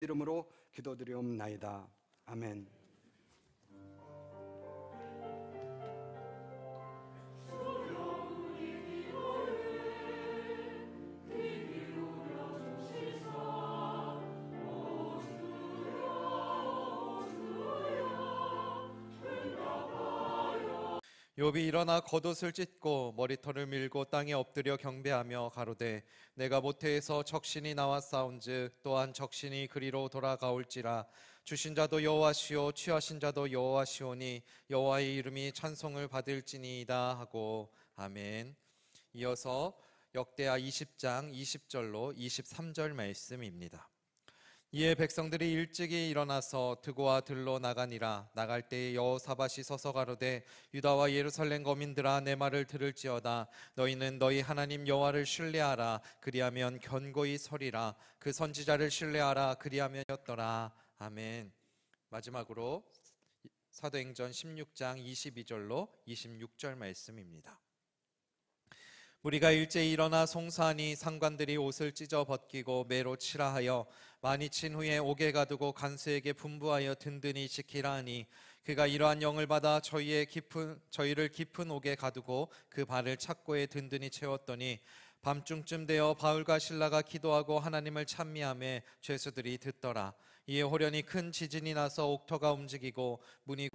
이름으로 기도드리옵나이다. 아멘. 욥이 일어나 겉옷을 찢고 머리털을 밀고 땅에 엎드려 경배하며 가로되 내가 모태에서 적신이 나와 싸운즉 또한 적신이 그리로 돌아가올지라. 주신 자도 여호와시오 취하신 자도 여호와시오니 여호와의 이름이 찬송을 받을지니이다 하고. 아멘. 이어서 역대하 20장 20절로 23절 말씀입니다. 이에 백성들이 일찍이 일어나서 드고와 들로 나가니라. 나갈 때에 여호사밧이 서서 가로되 유다와 예루살렘 거민들아 내 말을 들을지어다. 너희는 너희 하나님 여호와를 신뢰하라. 그리하면 견고히 서리라. 그 선지자를 신뢰하라. 그리하면였더라. 아멘. 마지막으로 사도행전 16장 22절로 26절 말씀입니다. 무리가 일제히 일어나 송사하니 상관들이 옷을 찢어 벗기고 매로 치라 하여 많이 친 후에 옥에 가두고 간수에게 분부하여 든든히 지키라 하니 그가 이러한 영을 받아 저희를 깊은 옥에 가두고 그 발을 착고에 든든히 채웠더니 밤중쯤 되어 바울과 실라가 기도하고 하나님을 찬미하며 죄수들이 듣더라. 이에 호련히 큰 지진이 나서 옥터가 움직이고 문이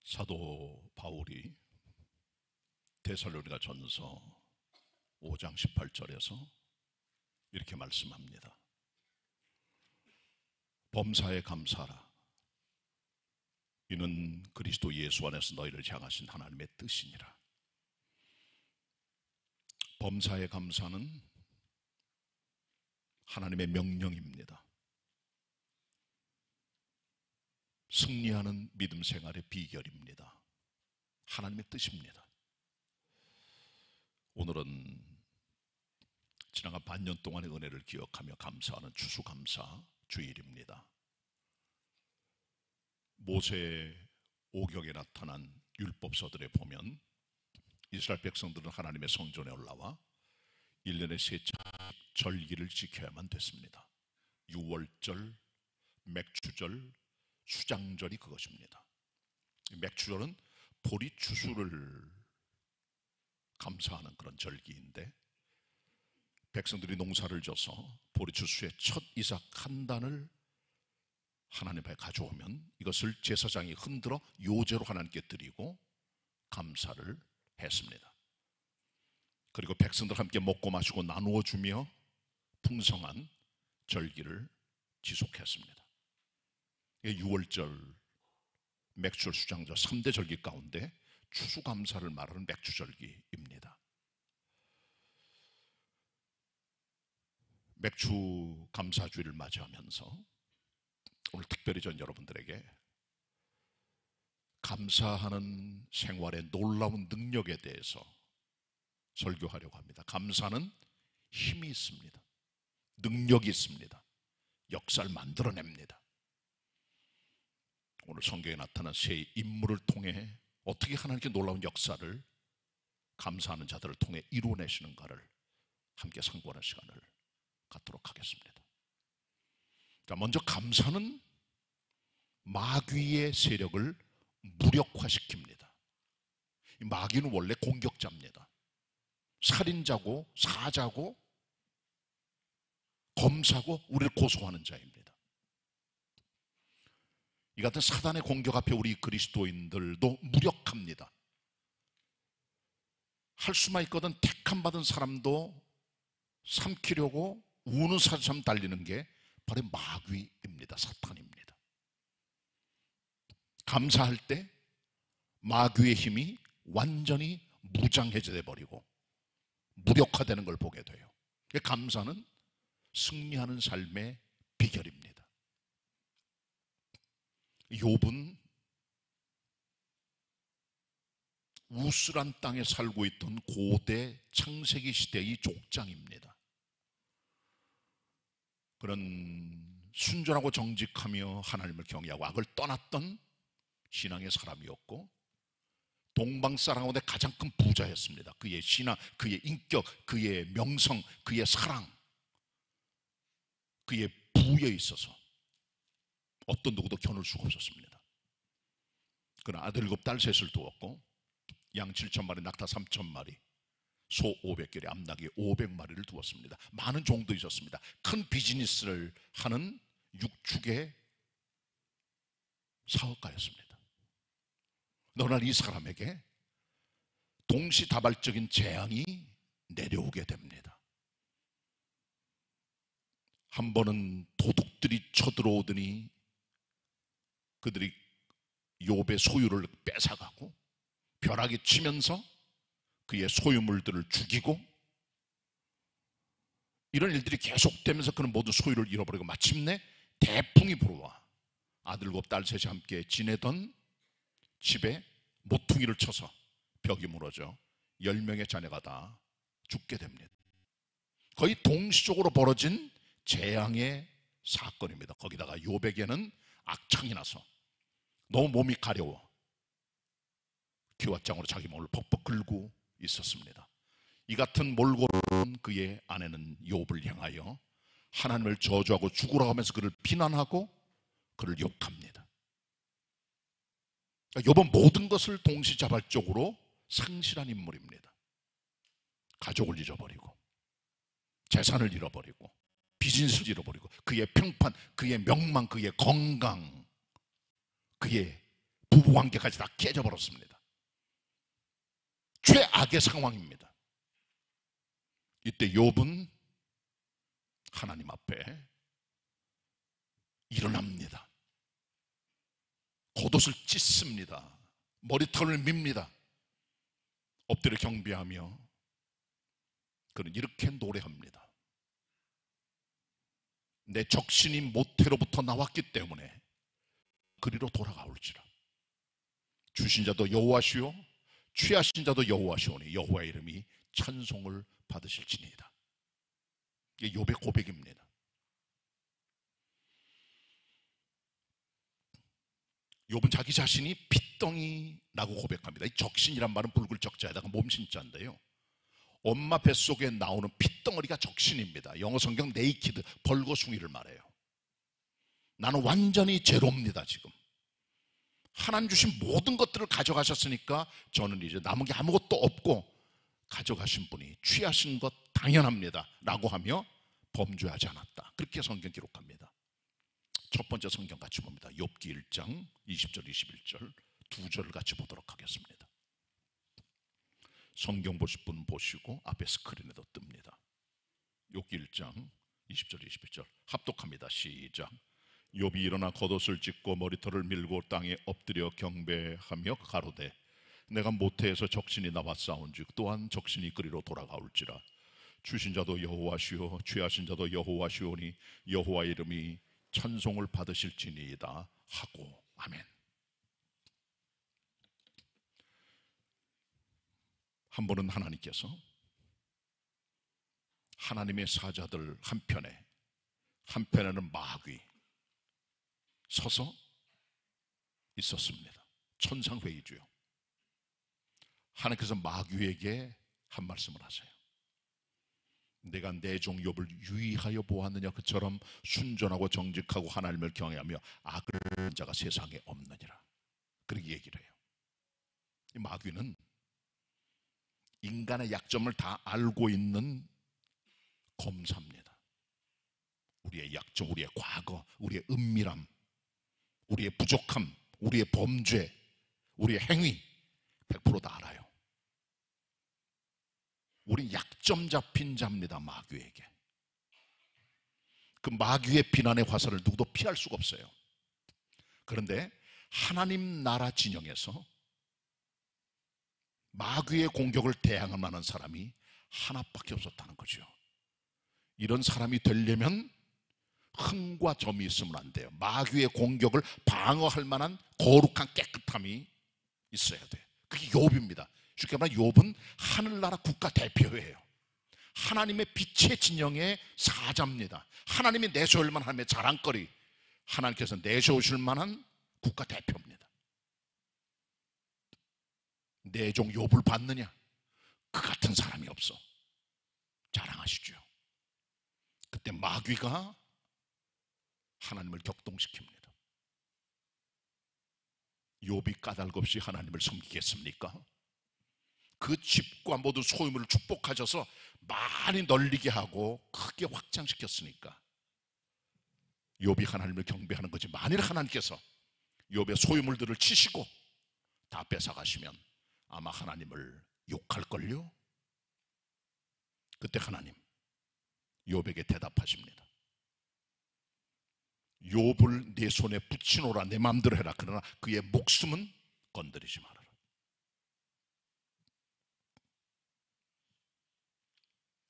사도 바울이 데살로니가 전서 5장 18절에서 이렇게 말씀합니다. 범사에 감사하라. 이는 그리스도 예수 안에서 너희를 향하신 하나님의 뜻이니라. 범사에 감사는 하나님의 명령입니다. 승리하는 믿음 생활의 비결입니다. 하나님의 뜻입니다. 오늘은 지나간 반년 동안의 은혜를 기억하며 감사하는 추수감사 주일입니다. 모세의 오경에 나타난 율법서들에 보면 이스라엘 백성들은 하나님의 성전에 올라와 1년에 세 절기를 지켜야만 됐습니다. 유월절, 맥추절, 수장절이 그것입니다. 맥추절은 보리 추수를 감사하는 그런 절기인데, 백성들이 농사를 져서 보리 추수의 첫 이삭 한 단을 하나님 앞에 가져오면 이것을 제사장이 흔들어 요제로 하나님께 드리고 감사를 했습니다. 그리고 백성들 함께 먹고 마시고 나누어 주며 풍성한 절기를 지속했습니다. 6월절, 맥추절, 수장절 3대 절기 가운데 추수감사를 말하는 맥추절기입니다. 맥추감사주일을 맞이하면서 오늘 특별히 전 여러분들에게 감사하는 생활의 놀라운 능력에 대해서 설교하려고 합니다. 감사는 힘이 있습니다. 능력이 있습니다. 역사를 만들어냅니다. 오늘 성경에 나타난 세 인물을 통해 어떻게 하나님께 놀라운 역사를 감사하는 자들을 통해 이루어내시는가를 함께 상고하는 시간을 갖도록 하겠습니다. 자, 먼저 감사는 마귀의 세력을 무력화시킵니다. 마귀는 원래 공격자입니다. 살인자고 사자고 검사고 우리를 고소하는 자입니다. 이 같은 사단의 공격 앞에 우리 그리스도인들도 무력합니다. 할 수만 있거든 택함 받은 사람도 삼키려고 우는 사자처럼 달리는 게 바로 마귀입니다. 사탄입니다. 감사할 때 마귀의 힘이 완전히 무장해제 버리고 무력화되는 걸 보게 돼요. 감사는 승리하는 삶의 비결입니다. 욥은 우스란 땅에 살고 있던 고대 창세기 시대의 족장입니다. 그런 순전하고 정직하며 하나님을 경외하고 악을 떠났던 신앙의 사람이었고, 동방사람 가운데 가장 큰 부자였습니다. 그의 신앙, 그의 인격, 그의 명성, 그의 사랑, 그의 부에 있어서 어떤 누구도 겨눌 수가 없었습니다. 그는 아들 7, 딸 3을 두었고 양 7,000마리, 낙타 3,000마리, 소 500개리, 암나귀 500마리를 두었습니다. 많은 종도 있었습니다. 큰 비즈니스를 하는 육축의 사업가였습니다. 어느 날 이 사람에게 동시다발적인 재앙이 내려오게 됩니다. 한 번은 도둑들이 쳐들어오더니 그들이 욥의 소유를 뺏어가고 벼락이 치면서 그의 소유물들을 죽이고, 이런 일들이 계속되면서 그는 모든 소유를 잃어버리고 마침내 대풍이 불어와 아들 7, 딸 3이 함께 지내던 집에 모퉁이를 쳐서 벽이 무너져 10명의 자녀가 다 죽게 됩니다. 거의 동시적으로 벌어진 재앙의 사건입니다. 거기다가 욥에게는 악창이 나서 너무 몸이 가려워 기왓장으로 자기 몸을 벅벅 긁고 있었습니다. 이 같은 몰골은 그의 아내는 욥을 향하여 하나님을 저주하고 죽으라고 하면서 그를 비난하고 그를 욕합니다. 욥은 모든 것을 동시자발적으로 상실한 인물입니다. 가족을 잃어버리고 재산을 잃어버리고 비즈니스를 잃어버리고 그의 평판, 그의 명망, 그의 건강, 그의 부부관계까지 다 깨져버렸습니다. 최악의 상황입니다. 이때 욥은 하나님 앞에 일어납니다. 겉옷을 찢습니다. 머리털을 밉니다. 엎드려 경배하며 그는 이렇게 노래합니다. 내 적신이 모태로부터 나왔기 때문에 그리로 돌아가올지라. 주신 자도 여호와시오 취하신 자도 여호와시오니 여호와의 이름이 찬송을 받으실지니이다. 이게 욥의 고백입니다. 욥은 자기 자신이 핏덩이라고 고백합니다. 이 적신이란 말은 붉을 적자에다가 몸신자인데요, 엄마 뱃속에 나오는 핏덩어리가 적신입니다. 영어 성경 네이키드, 벌거숭이를 말해요. 나는 완전히 제로입니다. 지금 하나님 주신 모든 것들을 가져가셨으니까 저는 이제 남은 게 아무것도 없고 가져가신 분이 취하신 것 당연합니다 라고 하며 범죄하지 않았다. 그렇게 성경 기록합니다. 첫 번째 성경 같이 봅니다. 욥기 1장 20절 21절 두 절을 같이 보도록 하겠습니다. 성경 보실 분 보시고 앞에 스크린에도 뜹니다. 욥기 1장 20절 21절 합독합니다. 시작. 욥이 일어나 겉옷을 찢고 머리털을 밀고 땅에 엎드려 경배하며 가로되 내가 모태에서 적신이 나와 싸운즉 또한 적신이 그리로 돌아가올지라. 주신 자도 여호와시오 취하신 자도 여호와시오니 여호와의 이름이 찬송을 받으실지니이다 하고. 아멘. 한 번은 하나님께서 하나님의 사자들 한편에는 마귀 서서 있었습니다. 천상회의주요. 하나님께서 마귀에게 한 말씀을 하세요. 내가 내 종 욥을 유의하여 보았느냐. 그처럼 순전하고 정직하고 하나님을 경외하며 악을 하는 자가 세상에 없느니라. 그렇게 얘기를 해요. 이 마귀는 인간의 약점을 다 알고 있는 검사입니다. 우리의 약점, 우리의 과거, 우리의 은밀함, 우리의 부족함, 우리의 범죄, 우리의 행위 100% 다 알아요. 우리 약점 잡힌 자입니다. 마귀에게. 그 마귀의 비난의 화살을 누구도 피할 수가 없어요. 그런데 하나님 나라 진영에서 마귀의 공격을 대항할 만한 사람이 하나밖에 없었다는 거죠. 이런 사람이 되려면 흠과 점이 있으면 안 돼요. 마귀의 공격을 방어할 만한 거룩한 깨끗함이 있어야 돼요. 그게 욥입니다. 쉽게 말하면 욥은 하늘나라 국가 대표예요. 하나님의 빛의 진영의 사자입니다. 하나님이 내세울 만한 하나님의 자랑거리, 하나님께서 내세우실 만한 국가 대표입니다. 내 종 욥을 봤느냐? 그 같은 사람이 없어. 자랑하시죠. 그때 마귀가 하나님을 격동시킵니다. 욥이 까닭없이 하나님을 섬기겠습니까? 그 집과 모든 소유물을 축복하셔서 많이 널리게 하고 크게 확장시켰으니까 욥이 하나님을 경배하는 거지. 만일 하나님께서 욥의 소유물들을 치시고 다 뺏어가시면 아마 하나님을 욕할걸요? 그때 하나님 욥에게 대답하십니다. 욥을 내 손에 붙이노라. 내 마음대로 해라. 그러나 그의 목숨은 건드리지 말아라.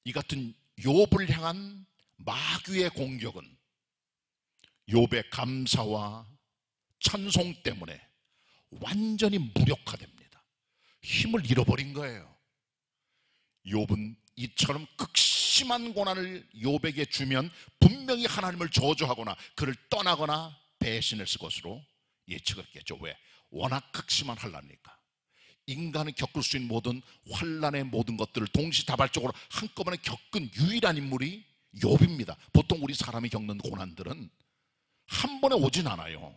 이 같은 욥을 향한 마귀의 공격은 욥의 감사와 찬송 때문에 완전히 무력화됩니다. 힘을 잃어버린 거예요. 욥은 이처럼 극심한 고난을 욥에게 주면 분명히 하나님을 저주하거나 그를 떠나거나 배신했을 것으로 예측을 했겠죠. 왜? 워낙 극심한 환난이니까. 인간이 겪을 수 있는 모든 환난의 모든 것들을 동시다발적으로 한꺼번에 겪은 유일한 인물이 욥입니다. 보통 우리 사람이 겪는 고난들은 한 번에 오진 않아요.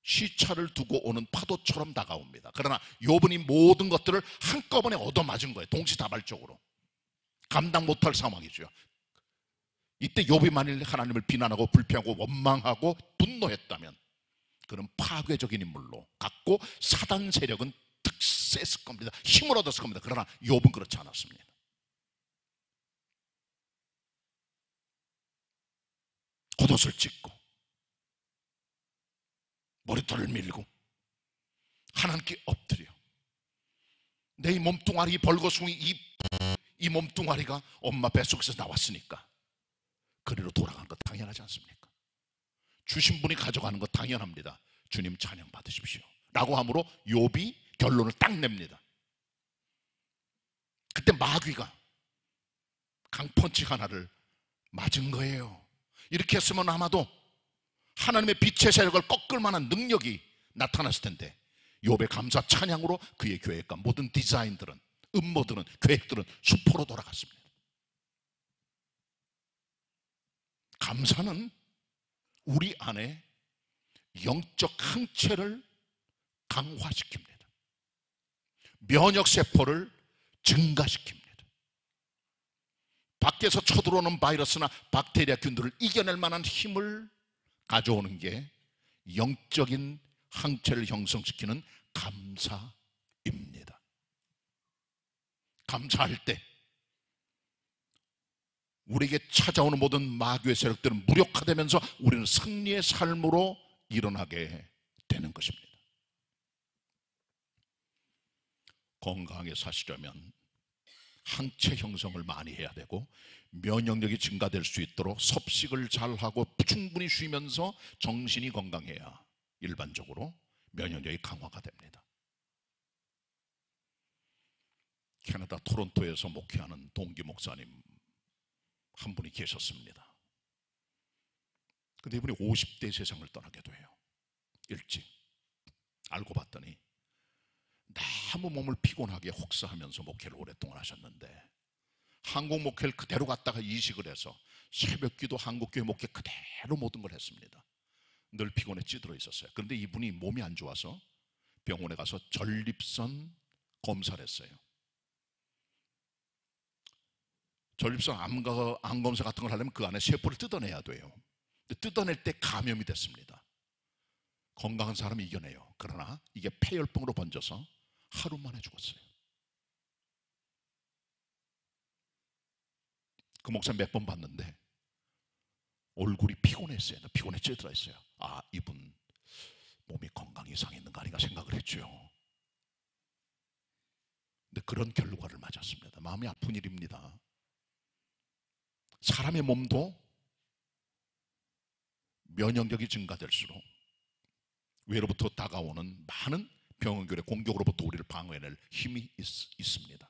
시차를 두고 오는 파도처럼 다가옵니다. 그러나 욥은 이 모든 것들을 한꺼번에 얻어맞은 거예요. 동시다발적으로. 감당 못할 상황이죠. 이때 욥이 만일 하나님을 비난하고 불평하고 원망하고 분노했다면 그런 파괴적인 인물로 갖고 사단 세력은 득세했을 겁니다. 힘을 얻었을 겁니다. 그러나 욥은 그렇지 않았습니다. 겉옷을 찢고 머리털을 밀고 하나님께 엎드려 내 이 몸뚱아리 벌거숭이 이 몸뚱아리가 엄마 뱃속에서 나왔으니까 그리로 돌아가는 것 당연하지 않습니까? 주신 분이 가져가는 것 당연합니다. 주님 찬양 받으십시오 라고 함으로 욥이 결론을 딱 냅니다. 그때 마귀가 강펀치 하나를 맞은 거예요. 이렇게 했으면 아마도 하나님의 빛의 세력을 꺾을 만한 능력이 나타났을 텐데 욥의 감사 찬양으로 그의 계획과 모든 디자인들은, 음모들은, 계획들은 수포로 돌아갔습니다. 감사는 우리 안에 영적 항체를 강화시킵니다. 면역세포를 증가시킵니다. 밖에서 쳐들어오는 바이러스나 박테리아 균들을 이겨낼 만한 힘을 가져오는 게 영적인 항체를 형성시키는 감사입니다. 감사할 때 우리에게 찾아오는 모든 마귀의 세력들은 무력화되면서 우리는 승리의 삶으로 일어나게 되는 것입니다. 건강하게 사시려면 항체 형성을 많이 해야 되고 면역력이 증가될 수 있도록 섭식을 잘하고 충분히 쉬면서 정신이 건강해야 일반적으로 면역력이 강화가 됩니다. 캐나다 토론토에서 목회하는 동기 목사님 한 분이 계셨습니다. 근데 이분이 50대 세상을 떠나게 돼요. 일찍. 알고 봤더니 너무 몸을 피곤하게 혹사하면서 목회를 오랫동안 하셨는데 한국 목회를 그대로 갔다가 이식을 해서 새벽기도 한국교회 목회 그대로 모든 걸 했습니다. 늘 피곤에 찌들어 있었어요. 그런데 이분이 몸이 안 좋아서 병원에 가서 전립선 검사를 했어요. 전립선 암 검사 같은 걸 하려면 그 안에 세포를 뜯어내야 돼요. 근데 뜯어낼 때 감염이 됐습니다. 건강한 사람이 이겨내요. 그러나 이게 폐혈병으로 번져서 하루 만에 죽었어요. 그 목사 몇 번 봤는데 얼굴이 피곤했어요. 피곤에 찌들어 있어요. 아, 이분 몸이 건강 이상이 있는 거 아닌가 생각을 했죠. 근데 그런 결과를 맞았습니다. 마음이 아픈 일입니다. 사람의 몸도 면역력이 증가될수록 외로부터 다가오는 많은 병원결의 공격으로부터 우리를 방어해낼 힘이 있습니다.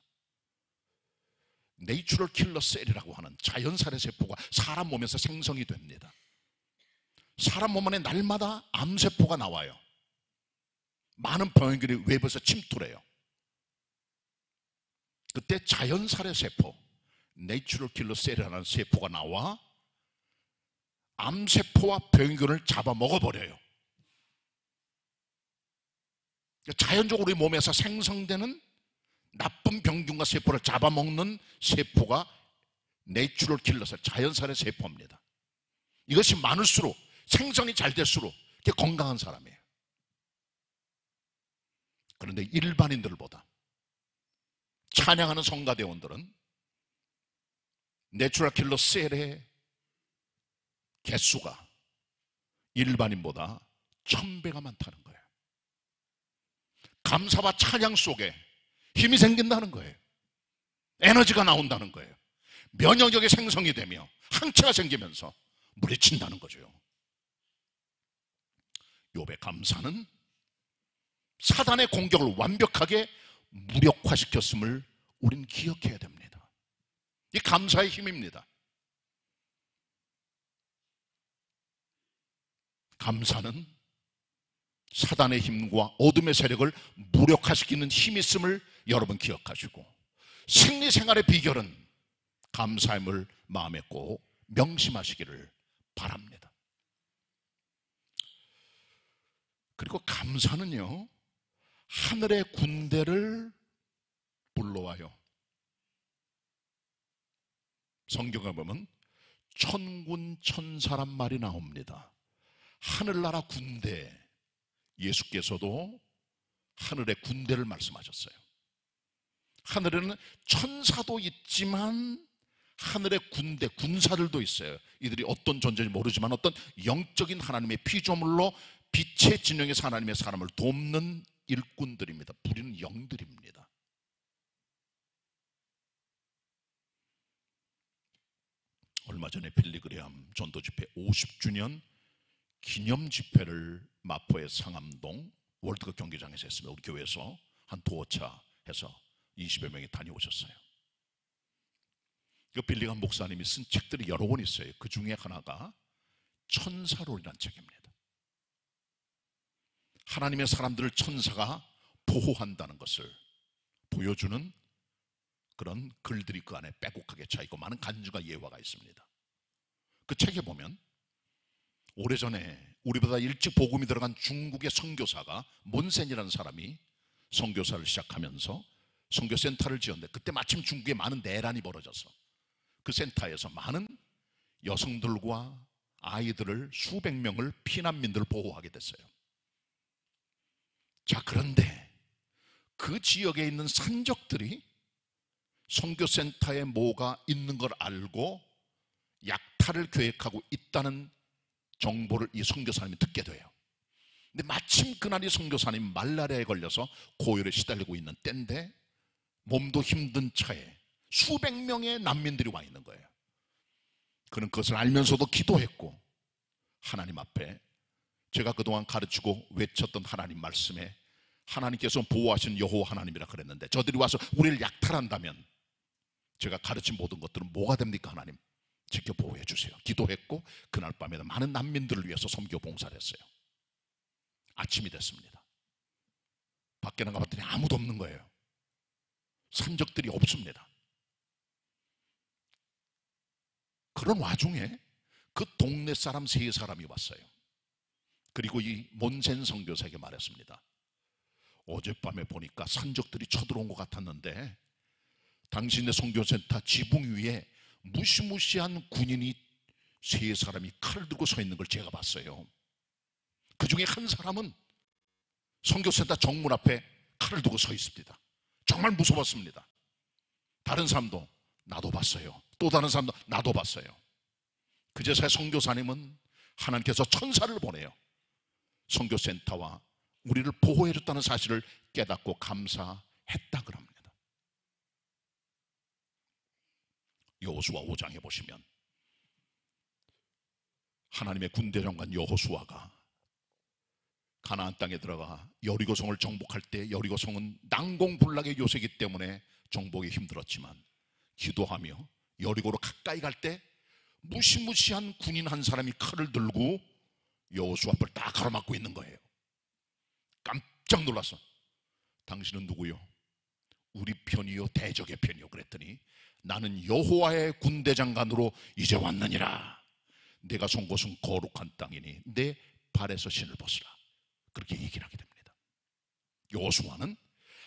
내추럴 킬러 셀이라고 하는 자연살의 세포가 사람 몸에서 생성이 됩니다. 사람 몸 안에 날마다 암세포가 나와요. 많은 병원결이 외부에서 침투를 해요. 그때 자연살의 세포, 내추럴 킬러 셀이라는 세포가 나와 암세포와 병균을 잡아먹어버려요. 자연적으로 우리 몸에서 생성되는 나쁜 병균과 세포를 잡아먹는 세포가 내추럴 킬러셀, 자연살의 세포입니다. 이것이 많을수록, 생성이 잘 될수록 건강한 사람이에요. 그런데 일반인들보다 찬양하는 성가대원들은 내추럴 킬러 셀의 개수가 일반인보다 1000배가 많다는 거예요. 감사와 찬양 속에 힘이 생긴다는 거예요. 에너지가 나온다는 거예요. 면역력이 생성이 되며 항체가 생기면서 물리친다는 거죠. 욥의 감사는 사단의 공격을 완벽하게 무력화시켰음을 우린 기억해야 됩니다. 이 감사의 힘입니다. 감사는 사단의 힘과 어둠의 세력을 무력화시키는 힘이 있음을 여러분 기억하시고, 승리 생활의 비결은 감사함을 마음에 꼭 명심하시기를 바랍니다. 그리고 감사는요, 하늘의 군대를 불러와요. 성경에 보면 천군 천사란 말이 나옵니다. 하늘나라 군대, 예수께서도 하늘의 군대를 말씀하셨어요. 하늘에는 천사도 있지만 하늘의 군대, 군사들도 있어요. 이들이 어떤 존재인지 모르지만 어떤 영적인 하나님의 피조물로 빛의 진영에서 하나님의 사람을 돕는 일꾼들입니다. 부리는 영들입니다. 얼마 전에 빌리그레함 전도 집회 50주년 기념 집회를 마포의 상암동 월드컵 경기장에서 했습니다. 우리 교회에서 한 도어차 해서 20여 명이 다녀오셨어요. 그 빌리그레함 목사님이 쓴 책들이 여러 권 있어요. 그 중에 하나가 천사론이라는 책입니다. 하나님의 사람들을 천사가 보호한다는 것을 보여주는 그런 글들이 그 안에 빼곡하게 차있고 많은 간주가 예화가 있습니다. 그 책에 보면 오래전에 우리보다 일찍 복음이 들어간 중국의 선교사가 몬센이라는 사람이 선교사를 시작하면서 선교센터를 지었는데 그때 마침 중국에 많은 내란이 벌어져서 그 센터에서 많은 여성들과 아이들을 수백 명을 피난민들을 보호하게 됐어요. 자, 그런데 그 지역에 있는 산적들이 선교센터에 뭐가 있는 걸 알고 약탈을 계획하고 있다는 정보를 이 선교사님이 듣게 돼요. 근데 마침 그날이 선교사님 말라리아에 걸려서 고열에 시달리고 있는 때인데 몸도 힘든 차에 수백 명의 난민들이 와 있는 거예요. 그는 그것을 알면서도 기도했고 하나님 앞에 제가 그동안 가르치고 외쳤던 하나님 말씀에 하나님께서 보호하신 여호와 하나님이라 그랬는데 저들이 와서 우리를 약탈한다면 제가 가르친 모든 것들은 뭐가 됩니까? 하나님 지켜 보호해 주세요. 기도했고 그날 밤에 많은 난민들을 위해서 선교 봉사를 했어요. 아침이 됐습니다. 밖에 나가봤더니 아무도 없는 거예요. 산적들이 없습니다. 그런 와중에 그 동네 사람 세 사람이 왔어요. 그리고 이 몬센 선교사에게 말했습니다. 어젯밤에 보니까 산적들이 쳐들어온 것 같았는데 당신의 선교센터 지붕 위에 무시무시한 군인이 세 사람이 칼을 들고 서 있는 걸 제가 봤어요. 그 중에 한 사람은 선교센터 정문 앞에 칼을 두고 서 있습니다. 정말 무서웠습니다. 다른 사람도 나도 봤어요. 또 다른 사람도 나도 봤어요. 그제서야 선교사님은 하나님께서 천사를 보내요. 선교센터와 우리를 보호해줬다는 사실을 깨닫고 감사했다 그럽니다. 여호수아 5장에 보시면 하나님의 군대장관 여호수아가 가나안 땅에 들어가 여리고성을 정복할 때 여리고성은 난공불락의 요새이기 때문에 정복이 힘들었지만 기도하며 여리고로 가까이 갈 때 무시무시한 군인 한 사람이 칼을 들고 여호수아 앞을 다 가로막고 있는 거예요. 깜짝 놀라서 당신은 누구요? 우리 편이요 대적의 편이요 그랬더니 나는 여호와의 군대장관으로 이제 왔느니라. 내가 선 곳은 거룩한 땅이니 내 발에서 신을 벗으라. 그렇게 얘기를 하게 됩니다. 여호수아는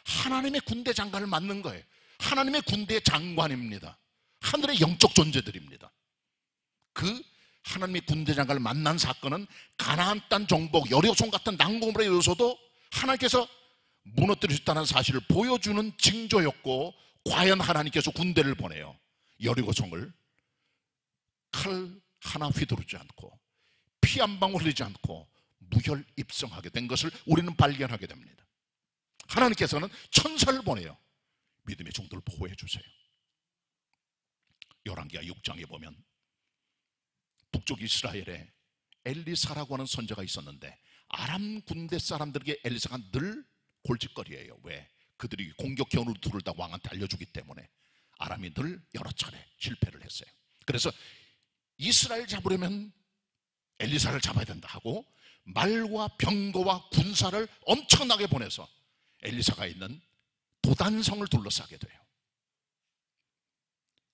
하나님의 군대장관을 맡는 거예요. 하나님의 군대의 장관입니다. 하늘의 영적 존재들입니다. 그 하나님의 군대장관을 만난 사건은 가나안 땅 정복 여리고성 같은 난공불락에 요소도 하나님께서 무너뜨리셨다는 사실을 보여주는 징조였고 과연 하나님께서 군대를 보내요. 여리고성을 칼 하나 휘두르지 않고 피 한 방울 흘리지 않고 무혈 입성하게 된 것을 우리는 발견하게 됩니다. 하나님께서는 천사를 보내요. 믿음의 종들을 보호해 주세요. 열왕기하 6장에 보면 북쪽 이스라엘에 엘리사라고 하는 선지자가 있었는데 아람 군대 사람들에게 엘리사가 늘 골칫거리예요. 왜? 그들이 공격 견우로 둘을 다 왕한테 알려주기 때문에 아람이 늘 여러 차례 실패를 했어요. 그래서 이스라엘 잡으려면 엘리사를 잡아야 된다 하고 말과 병거와 군사를 엄청나게 보내서 엘리사가 있는 도단성을 둘러싸게 돼요.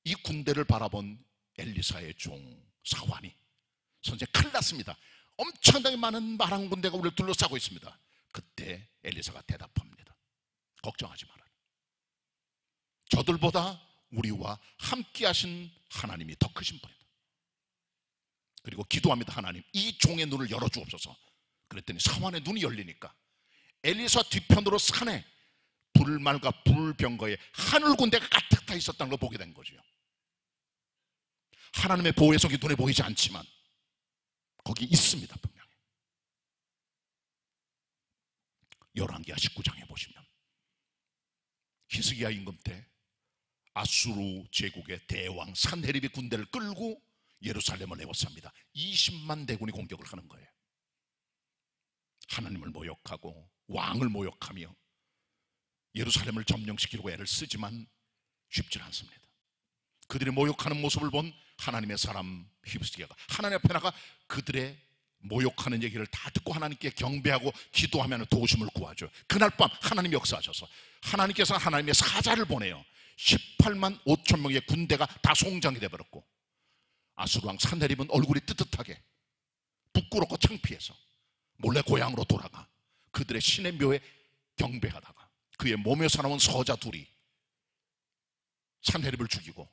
이 군대를 바라본 엘리사의 종 사환이 선제 큰일 났습니다. 엄청나게 많은 마랑 군대가 우리를 둘러싸고 있습니다. 그때 엘리사가 대답합니다. 걱정하지 마라. 저들보다 우리와 함께 하신 하나님이 더 크신 분이다. 그리고 기도합니다. 하나님 이 종의 눈을 열어주옵소서. 그랬더니 사환의 눈이 열리니까 엘리사 뒤편으로 산에 불말과 불병거에 하늘 군대가 가득 다 있었다는 걸 보게 된 거죠. 하나님의 보호의 손이 눈에 보이지 않지만 거기 있습니다. 분명히. 열왕기하 19장에 보시면 히스기야 임금 때 아수르 제국의 대왕 산헤립이 군대를 끌고 예루살렘을 에워쌉니다. 20만 대군이 공격을 하는 거예요. 하나님을 모욕하고 왕을 모욕하며 예루살렘을 점령시키려고 애를 쓰지만 쉽지 않습니다. 그들이 모욕하는 모습을 본 하나님의 사람 히스기야가 하나님 앞에 나가 그들의 모욕하는 얘기를 다 듣고 하나님께 경배하고 기도하면 도우심을 구하죠. 그날 밤 하나님이 역사하셔서 하나님께서 하나님의 사자를 보내요. 18만 5천 명의 군대가 다 송장이 되어버렸고 아수르 왕 산헤립은 얼굴이 뜨뜻하게 부끄럽고 창피해서 몰래 고향으로 돌아가 그들의 신의 묘에 경배하다가 그의 몸에서 나온 서자 둘이 산헤립을 죽이고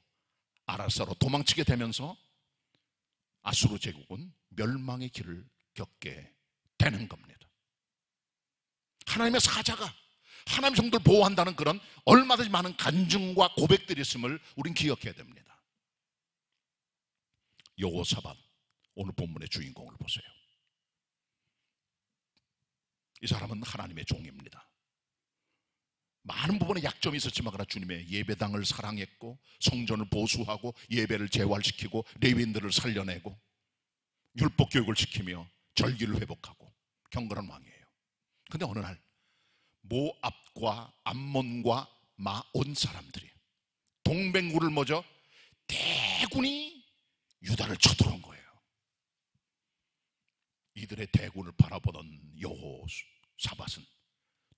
아라사로 도망치게 되면서 아수르 제국은 멸망의 길을 겪게 되는 겁니다. 하나님의 사자가 하나님 성도를 보호한다는 그런 얼마든지 많은 간증과 고백들이 있음을 우린 기억해야 됩니다. 여호사밧 오늘 본문의 주인공을 보세요. 이 사람은 하나님의 종입니다. 많은 부분에 약점이 있었지만 그러나 주님의 예배당을 사랑했고 성전을 보수하고 예배를 재활시키고 레위인들을 살려내고 율법 교육을 지키며 절기를 회복하고 경건한 왕이에요. 근데 어느 날 모압과 암몬과 마온 사람들이 동맹군을 모져 대군이 유다를 쳐들어온 거예요. 이들의 대군을 바라보던 여호사밧은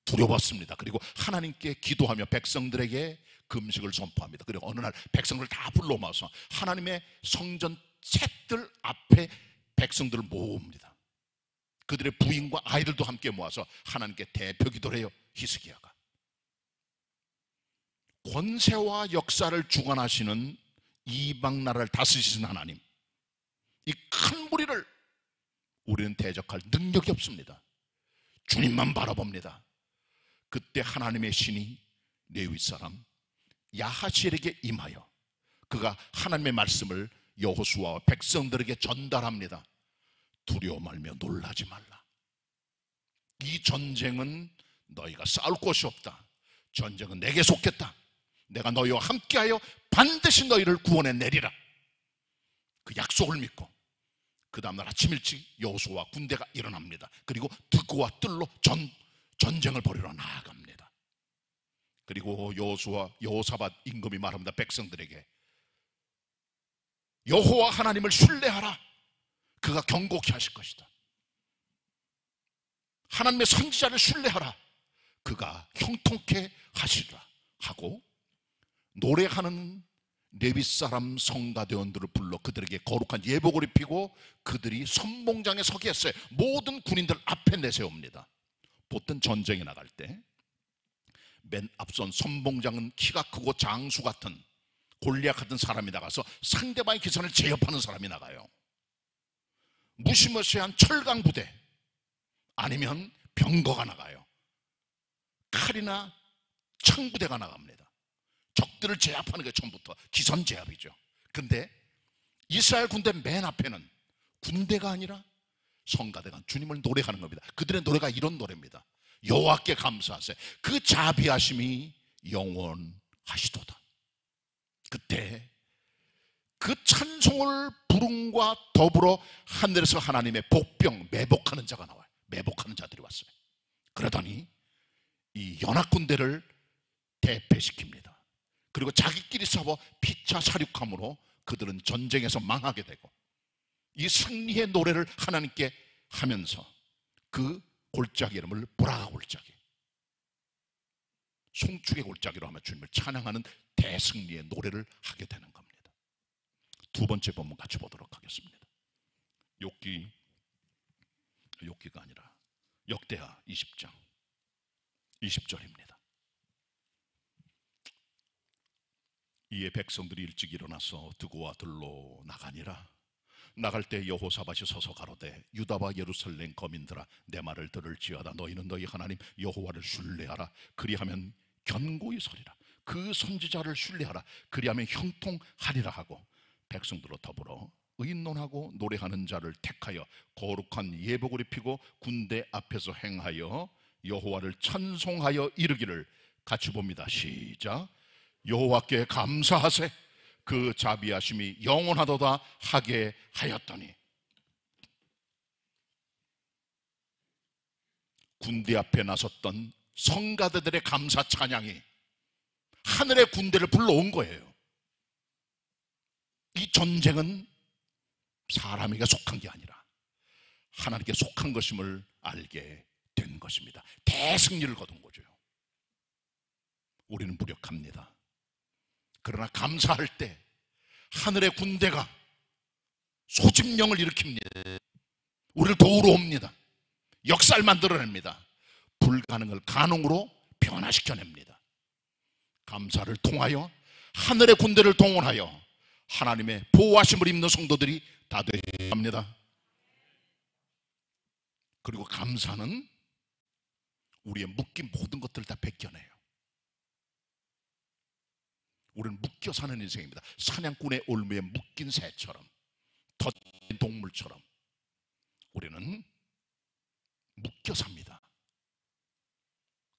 두려웠습니다. 그리고 하나님께 기도하며 백성들에게 금식을 선포합니다. 그리고 어느 날 백성들을 다 불러 모아서 하나님의 성전 셋들 앞에 백성들을 모읍니다. 그들의 부인과 아이들도 함께 모아서 하나님께 대표 기도를 해요. 히스기야가 권세와 역사를 주관하시는 이방 나라를 다스리시는 하나님, 이 큰 무리를 우리는 대적할 능력이 없습니다. 주님만 바라봅니다. 그때 하나님의 신이 레위 사람 야하시엘에게 임하여 그가 하나님의 말씀을 여호수아와 백성들에게 전달합니다. 두려워 말며 놀라지 말라. 이 전쟁은 너희가 싸울 곳이 없다. 전쟁은 내게 속했다. 내가 너희와 함께하여 반드시 너희를 구원해 내리라. 그 약속을 믿고 그 다음날 아침 일찍 여호수아와 군대가 일어납니다. 그리고 득고와 뜰로 전쟁을 벌이러 나아갑니다. 그리고 여호사밧 임금이 말합니다. 백성들에게 여호와 하나님을 신뢰하라. 그가 경고케 하실 것이다. 하나님의 선지자를 신뢰하라. 그가 형통케 하시리라 하고 노래하는 레위 사람 성가대원들을 불러 그들에게 거룩한 예복을 입히고 그들이 선봉장에 서게 했어요. 모든 군인들 앞에 내세웁니다. 보통 전쟁에 나갈 때 맨 앞선 선봉장은 키가 크고 장수 같은 골리앗 같은 사람이 나가서 상대방의 기선을 제압하는 사람이 나가요. 무시무시한 철강 부대 아니면 병거가 나가요. 칼이나 창부대가 나갑니다. 적들을 제압하는 게 처음부터 기선 제압이죠. 근데 이스라엘 군대 맨 앞에는 군대가 아니라 성가대가 주님을 노래하는 겁니다. 그들의 노래가 이런 노래입니다. 여호와께 감사하세. 그 자비하심이 영원하시도다. 그때 그 찬송을 부름과 더불어 하늘에서 하나님의 복병 매복하는 자가 나와요. 매복하는 자들이 왔어요. 그러더니 이 연합군대를 대패시킵니다. 그리고 자기끼리 싸워 피차 사륙함으로 그들은 전쟁에서 망하게 되고 이 승리의 노래를 하나님께 하면서 그 골짜기 이름을 브라가 골짜기, 송축의 골짜기로 하며 주님을 찬양하는 대승리의 노래를 하게 되는 겁니다. 두 번째 본문 같이 보도록 하겠습니다. 욥기가 아니라 역대하 20장 20절입니다. 이에 백성들이 일찍 일어나서 드고와 들로 나가니라. 나갈 때 여호사밧이 서서 가로되 유다와 예루살렘 거민들아 내 말을 들을지어다. 너희는 너희 하나님 여호와를 신뢰하라. 그리하면 견고히 서리라. 그 선지자를 신뢰하라. 그리하면 형통하리라 하고 백성들로 더불어 의논하고 노래하는 자를 택하여 거룩한 예복을 입히고 군대 앞에서 행하여 여호와를 찬송하여 이르기를. 같이 봅니다. 시작. 여호와께 감사하세. 그 자비하심이 영원하도다 하게 하였더니. 군대 앞에 나섰던 성가대들의 감사 찬양이 하늘의 군대를 불러온 거예요. 이 전쟁은 사람에게 속한 게 아니라 하나님께 속한 것임을 알게 된 것입니다. 대승리를 거둔 거죠. 우리는 무력합니다. 그러나 감사할 때 하늘의 군대가 소집령을 일으킵니다. 우리를 도우러 옵니다. 역사를 만들어냅니다. 불가능을 가능으로 변화시켜냅니다. 감사를 통하여 하늘의 군대를 동원하여 하나님의 보호하심을 입는 성도들이 다 되어야 합니다. 그리고 감사는 우리의 묶인 모든 것들을 다 벗겨내요. 우리는 묶여 사는 인생입니다. 사냥꾼의 올무에 묶인 새처럼, 덧진 동물처럼 우리는 묶여 삽니다.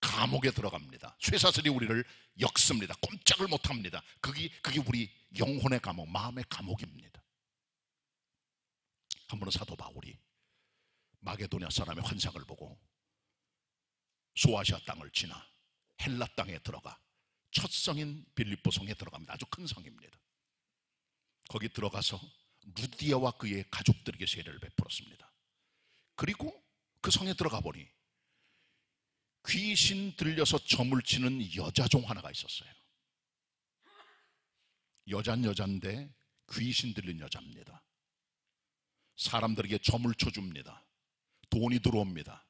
감옥에 들어갑니다. 쇠사슬이 우리를 엮습니다. 꼼짝을 못합니다. 그게 우리 영혼의 감옥, 마음의 감옥입니다. 한 번은 사도 바울이 마게도냐 사람의 환상을 보고 소아시아 땅을 지나 헬라 땅에 들어가 첫 성인 빌립보 성에 들어갑니다. 아주 큰 성입니다. 거기 들어가서 루디아와 그의 가족들에게 세례를 베풀었습니다. 그리고 그 성에 들어가 보니 귀신 들려서 점을 치는 여자종 하나가 있었어요. 여잔데 귀신 들린 여자입니다. 사람들에게 점을 쳐줍니다. 돈이 들어옵니다.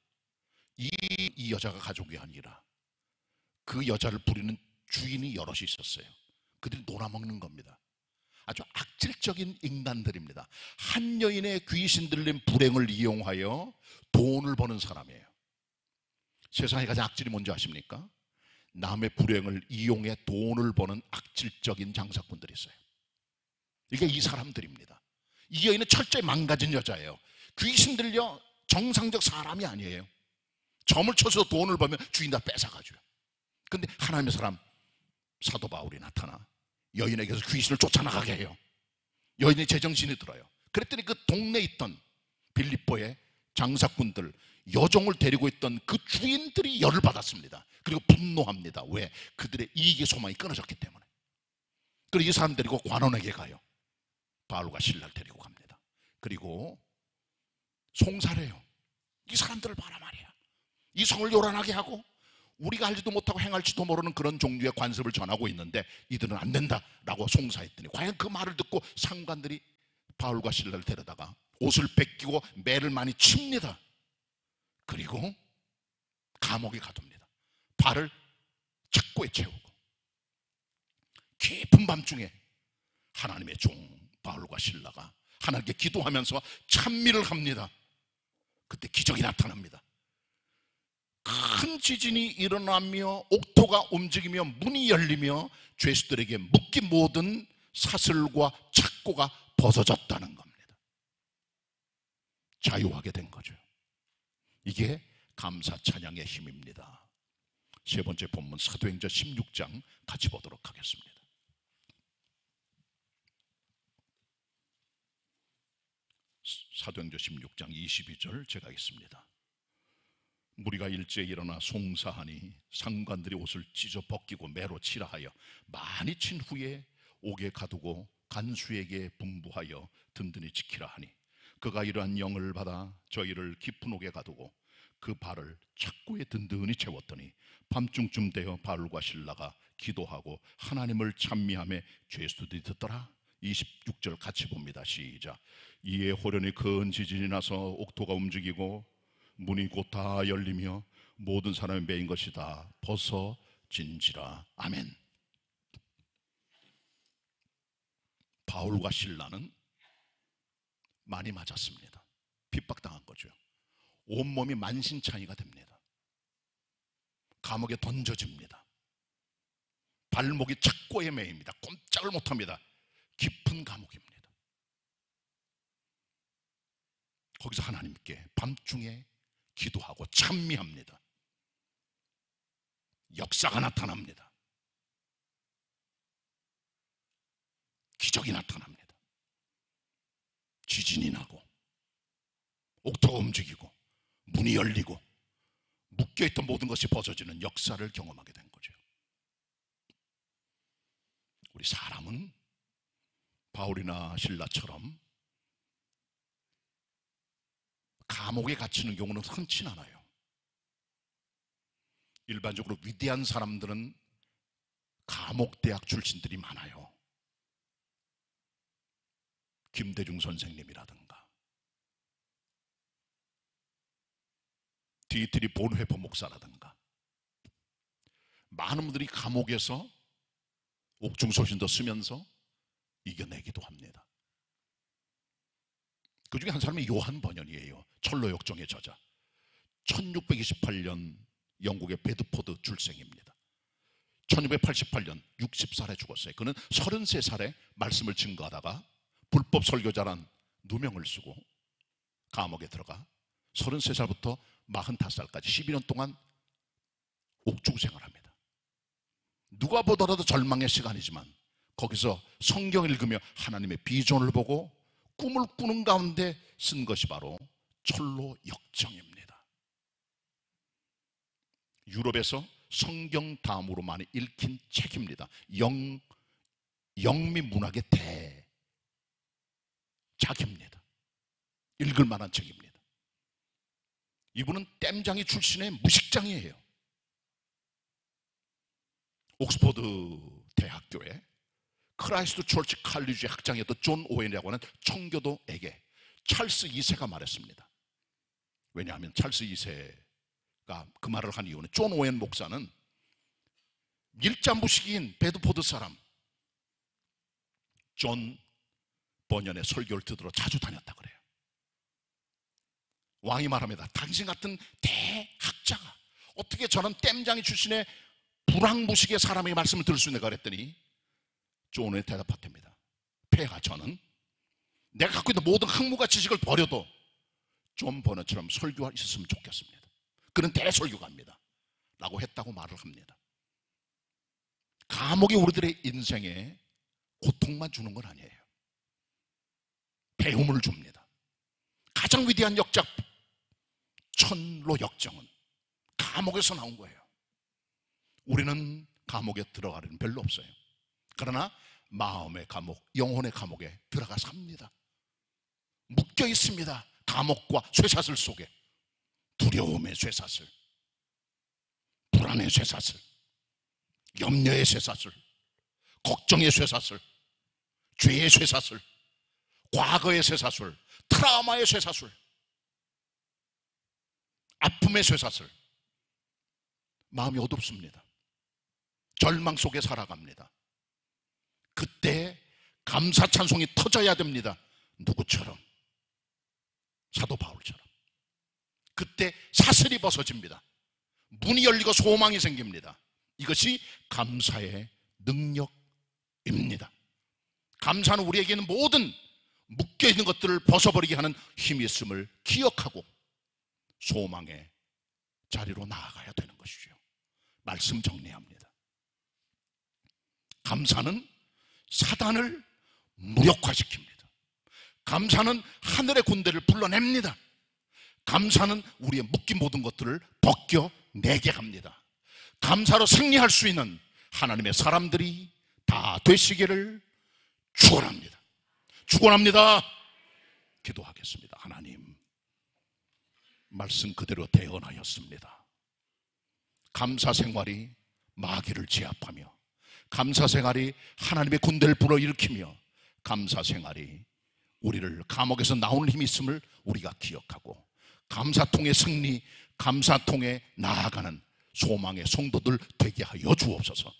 이 여자가 가족이 아니라 그 여자를 부리는 주인이 여럿이 있었어요. 그들이 놀아먹는 겁니다. 아주 악질적인 인간들입니다. 한 여인의 귀신 들린 불행을 이용하여 돈을 버는 사람이에요. 세상에 가장 악질이 뭔지 아십니까? 남의 불행을 이용해 돈을 버는 악질적인 장사꾼들이 있어요. 이게 이 사람들입니다. 이 여인은 철저히 망가진 여자예요. 귀신 들려 정상적 사람이 아니에요. 점을 쳐서 돈을 벌면 주인 다 뺏어가줘요. 근데 하나님의 사람 사도 바울이 나타나 여인에게서 귀신을 쫓아나가게 해요. 여인이 제정신이 들어요. 그랬더니 그 동네에 있던 빌립보의 장사꾼들, 여종을 데리고 있던 그 주인들이 열을 받았습니다. 그리고 분노합니다. 왜? 그들의 이익의 소망이 끊어졌기 때문에. 그리고 이 사람 데리고 관원에게 가요. 바울과 실라를 데리고 갑니다. 그리고 송사래요. 이 사람들을 봐라 말이야. 이 성을 요란하게 하고 우리가 알지도 못하고 행할지도 모르는 그런 종류의 관습을 전하고 있는데 이들은 안 된다라고 송사했더니 과연 그 말을 듣고 상관들이 바울과 실라를 데려다가 옷을 벗기고 매를 많이 칩니다. 그리고 감옥에 가둡니다. 발을 착고에 채우고 깊은 밤중에 하나님의 종 바울과 실라가 하나님께 기도하면서 찬미를 합니다. 그때 기적이 나타납니다. 큰 지진이 일어나며 옥토가 움직이며 문이 열리며 죄수들에게 묶인 모든 사슬과 착고가 벗어졌다는 겁니다. 자유하게 된 거죠. 이게 감사 찬양의 힘입니다. 세 번째 본문 사도행전 16장 같이 보도록 하겠습니다. 사도행전 16장 22절 제가 읽습니다. 무리가 일제에 일어나 송사하니 상관들이 옷을 찢어 벗기고 매로 치라 하여 많이 친 후에 옥에 가두고 간수에게 분부하여 든든히 지키라 하니 그가 이러한 영을 받아 저희를 깊은 옥에 가두고 그 발을 착고에 든든히 채웠더니 밤중쯤 되어 바울과 실라가 기도하고 하나님을 찬미하며 죄수들이 듣더라. 26절 같이 봅니다. 시작. 이에 호련히 큰 지진이 나서 옥토가 움직이고 문이 곧 다 열리며 모든 사람이 매인 것이 다 벗어진지라. 아멘. 바울과 실라는 많이 맞았습니다. 핍박당한 거죠. 온몸이 만신창이가 됩니다. 감옥에 던져집니다. 발목이 착고에 매입니다. 꼼짝을 못합니다. 깊은 감옥입니다. 거기서 하나님께 밤중에 기도하고 찬미합니다. 역사가 나타납니다. 기적이 나타납니다. 지진이 나고 옥토가 움직이고 문이 열리고 묶여있던 모든 것이 벗어지는 역사를 경험하게 된 거죠. 우리 사람은 바울이나 실라처럼 감옥에 갇히는 경우는 흔치 않아요. 일반적으로 위대한 사람들은 감옥대학 출신들이 많아요. 김대중 선생님이라든가 디트리 본회퍼 목사라든가 많은 분들이 감옥에서 옥중소신도 쓰면서 이겨내기도 합니다. 그 중에 한 사람이 요한 번연이에요. 철로역정의 저자. 1628년 영국의 베드포드 출생입니다. 1688년 60살에 죽었어요. 그는 33살에 말씀을 증거하다가 불법 설교자란 누명을 쓰고 감옥에 들어가 33살부터 45살까지 12년 동안 옥중 생활합니다. 누가 보더라도 절망의 시간이지만 거기서 성경을 읽으며 하나님의 비전을 보고 꿈을 꾸는 가운데 쓴 것이 바로 철로역정입니다. 유럽에서 성경 다음으로 많이 읽힌 책입니다. 영미 문학의 대작입니다. 읽을 만한 책입니다. 이분은 땜장이 출신의 무식장이에요. 옥스퍼드 대학교에 크라이스트 철치 칼리지 학장이었던 존 오웬이라고 하는 청교도에게 찰스 2세가 말했습니다. 왜냐하면 찰스 2세가 그 말을 한 이유는 존 오웬 목사는 밀장무식인 베드포드 사람 존 번연의 설교를 듣으러 자주 다녔다 그래요. 왕이 말합니다. 당신 같은 대학자가 어떻게 저런 땜장이 출신의 불황무식의 사람의 말씀을 들을 수 있는가 그랬더니 존의 대답하답니다. 폐하, 저는 내가 갖고 있는 모든 학문과 지식을 버려도 존 버너처럼 설교할 수 있었으면 좋겠습니다. 그는 대설교가입니다 라고 했다고 말을 합니다. 감옥이 우리들의 인생에 고통만 주는 건 아니에요. 배움을 줍니다. 가장 위대한 역작 천로역정은 감옥에서 나온 거예요. 우리는 감옥에 들어가려는 별로 없어요. 그러나 마음의 감옥, 영혼의 감옥에 들어가 삽니다. 묶여 있습니다. 감옥과 쇠사슬 속에. 두려움의 쇠사슬, 불안의 쇠사슬, 염려의 쇠사슬, 걱정의 쇠사슬, 죄의 쇠사슬, 과거의 쇠사슬, 트라우마의 쇠사슬, 아픔의 쇠사슬. 마음이 어둡습니다. 절망 속에 살아갑니다. 그때 감사 찬송이 터져야 됩니다. 누구처럼? 사도 바울처럼. 그때 사슬이 벗어집니다. 문이 열리고 소망이 생깁니다. 이것이 감사의 능력입니다. 감사는 우리에게는 모든 묶여있는 것들을 벗어버리게 하는 힘이 있음을 기억하고 소망의 자리로 나아가야 되는 것이죠. 말씀 정리합니다. 감사는 사단을 무력화시킵니다. 감사는 하늘의 군대를 불러냅니다. 감사는 우리의 묶인 모든 것들을 벗겨내게 합니다. 감사로 승리할 수 있는 하나님의 사람들이 다 되시기를 축원합니다. 축원합니다. 기도하겠습니다. 하나님, 말씀 그대로 대언하였습니다. 감사 생활이 마귀를 제압하며, 감사 생활이 하나님의 군대를 불어일으키며, 감사 생활이 우리를 감옥에서 나오는 힘이 있음을 우리가 기억하고, 감사통의 승리, 감사통에 나아가는 소망의 성도들 되게 하여 주옵소서.